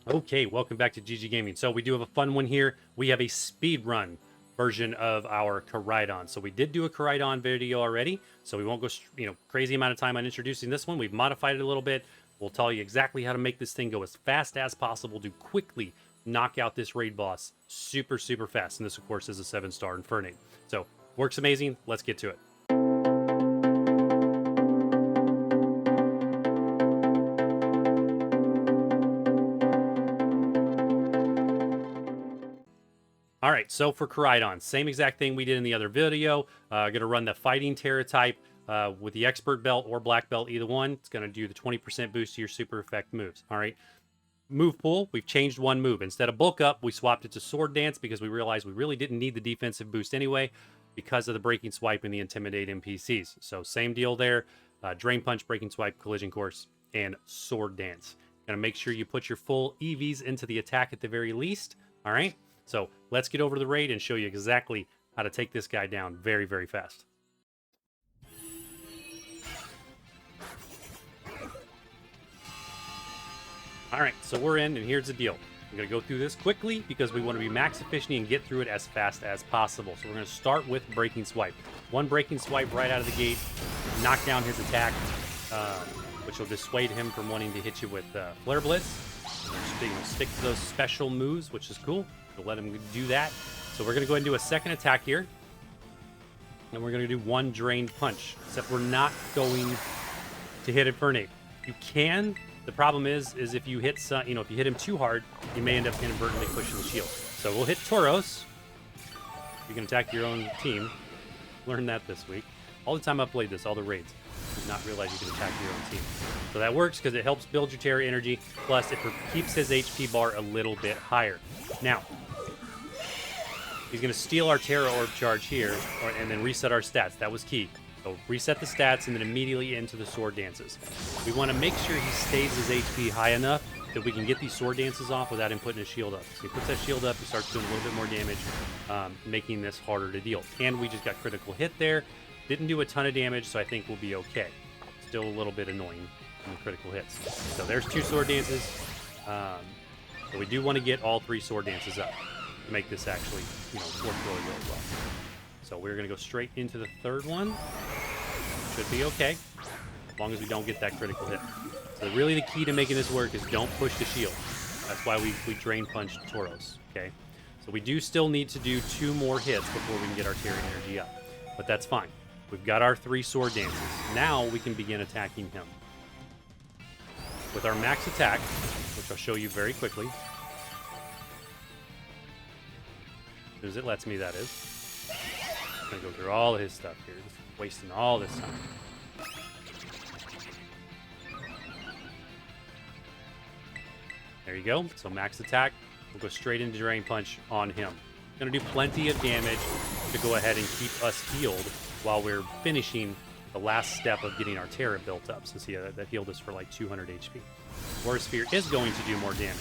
Okay, welcome back to gggaming. So we do have a fun one here. We have a speed run version of our KORAIDON. So we did do a KORAIDON video already, so we won't go crazy amount of time on introducing this one. We've modified it a little bit. We'll tell you exactly how to make this thing go as fast as possible to quickly knock out this raid boss super fast. And this, of course, is a 7-star INFERNAPE. So works amazing. Let's get to it. All right, so for KORAIDON, same exact thing we did in the other video. Going to run the Fighting Tera type with the Expert Belt or Black Belt, either one. It's going to do the 20% boost to your super effect moves. All right, move pool, we've changed one move. Instead of Bulk Up, we swapped it to Sword Dance because we realized we really didn't need the defensive boost anyway because of the Breaking Swipe and the Intimidate NPCs. So same deal there. Drain Punch, Breaking Swipe, Collision Course, and Sword Dance. Going to make sure you put your full EVs into the attack at the very least. All right. So let's get over to the raid and show you exactly how to take this guy down very fast. All right, so we're in, and here's the deal. I'm going to go through this quickly because we want to be max efficient and get through it as fast as possible. So we're going to start with Breaking Swipe. One Breaking Swipe right out of the gate, knock down his attack, which will dissuade him from wanting to hit you with Flare Blitz. Stick to those special moves, which is cool. We'll let him do that. So we're going to go ahead and do a second attack here. And we're going to do one Drain Punch. Except we're not going to hit INFERNAPE. You can. The problem is if you hit if you hit him too hard, you may end up inadvertently pushing the shield. So we'll hit Tauros. You can attack your own team. Learned that this week. All the time I've played this, all the raids. Did not realize you can attack your own team. So that works because it helps build your Tera energy. Plus, it keeps his HP bar a little bit higher. Now, he's going to steal our Tera Orb charge here, and then reset our stats. That was key. So reset the stats and then immediately into the sword dances. We want to make sure he stays his HP high enough that we can get these sword dances off without him putting his shield up. So he puts that shield up, he starts doing a little bit more damage, making this harder to deal. And we just got critical hit there. Didn't do a ton of damage, so I think we'll be okay. Still a little bit annoying in the critical hits. So there's 2 sword dances. So we do want to get all 3 sword dances up to make this actually, work really well. So we're going to go straight into the third one. Should be okay, as long as we don't get that critical hit. So really the key to making this work is don't push the shield. That's why we Drain Punch Tauros, okay? So we do still need to do 2 more hits before we can get our Tera energy up. But that's fine. We've got our 3 sword dances. Now we can begin attacking him. With our max attack, which I'll show you very quickly. As soon as it lets me, that is. I'm going to go through all of his stuff here. Just wasting all this time. There you go. So max attack. We'll go straight into Drain Punch on him. Going to do plenty of damage to go ahead and keep us healed while we're finishing the last step of getting our Tera built up. So see, that healed us for like 200 HP. Aura Sphere is going to do more damage.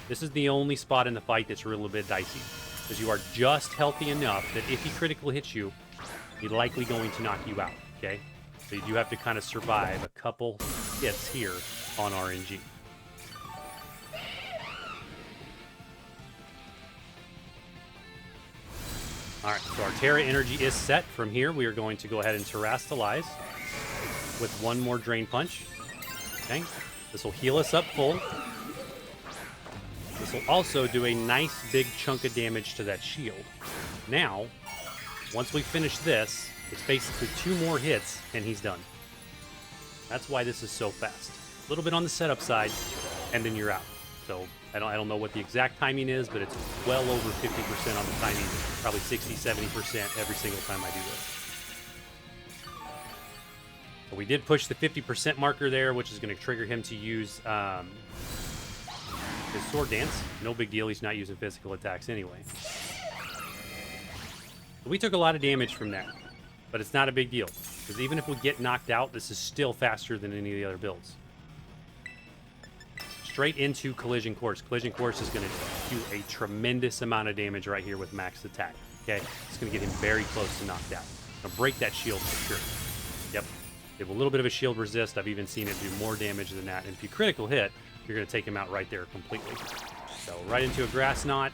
This is the only spot in the fight that's a little bit dicey, because you are just healthy enough that if he critical hits you, he's likely going to knock you out, okay? So you do have to kind of survive a couple hits here on RNG. All right, so our Tera energy is set. From here, we are going to go ahead and terastalize with one more Drain Punch. Okay, this will heal us up full. This will also do a nice big chunk of damage to that shield. Now, once we finish this, it's basically 2 more hits and he's done. That's why this is so fast. A little bit on the setup side, and then you're out. So I don't know what the exact timing is, but it's well over 50% on the timing, probably 60-70% every single time I do this. So we did push the 50% marker there, which is going to trigger him to use his sword dance. No big deal, he's not using physical attacks anyway. We took a lot of damage from that, but it's not a big deal, because even if we get knocked out, this is still faster than any of the other builds. Straight into Collision Course. Collision Course is going to do a tremendous amount of damage right here with max attack. Okay, it's going to get him very close to knocked out. Going to break that shield for sure. Yep, give a little bit of a shield resist. I've even seen it do more damage than that. And if you critical hit, you're going to take him out right there completely. So right into a grass knot,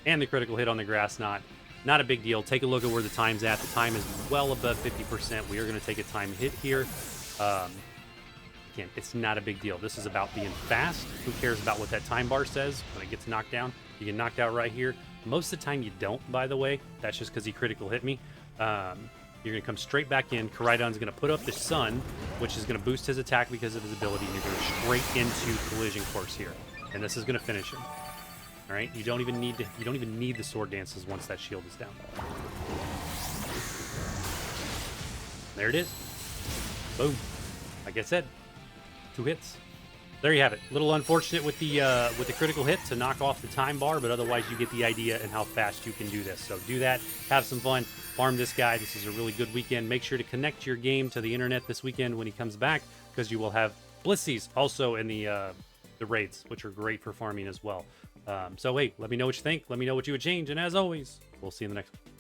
and the critical hit on the grass knot. Not a big deal. Take a look at where the time's at. The time is well above 50%. We are going to take a time hit here. Again, it's not a big deal. This is about being fast. Who cares about what that time bar says when it gets knocked down? You get knocked out right here. Most of the time you don't, by the way. That's just because he critical hit me. You're going to come straight back in. KORAIDON's going to put up the sun, which is going to boost his attack because of his ability. And you're going straight into collision course here. And this is going to finish him. All right? You don't even need the sword dances once that shield is down. There it is. Boom. Like I said, 2 hits. There you have it. A little unfortunate with the critical hit to knock off the time bar, but otherwise you get the idea and how fast you can do this. So do that. Have some fun. Farm this guy. This is a really good weekend. Make sure to connect your game to the internet this weekend when he comes back, because you will have blissies also in the raids, which are great for farming as well. So hey, let me know what you think. Let me know what you would change. And as always, we'll see you in the next one.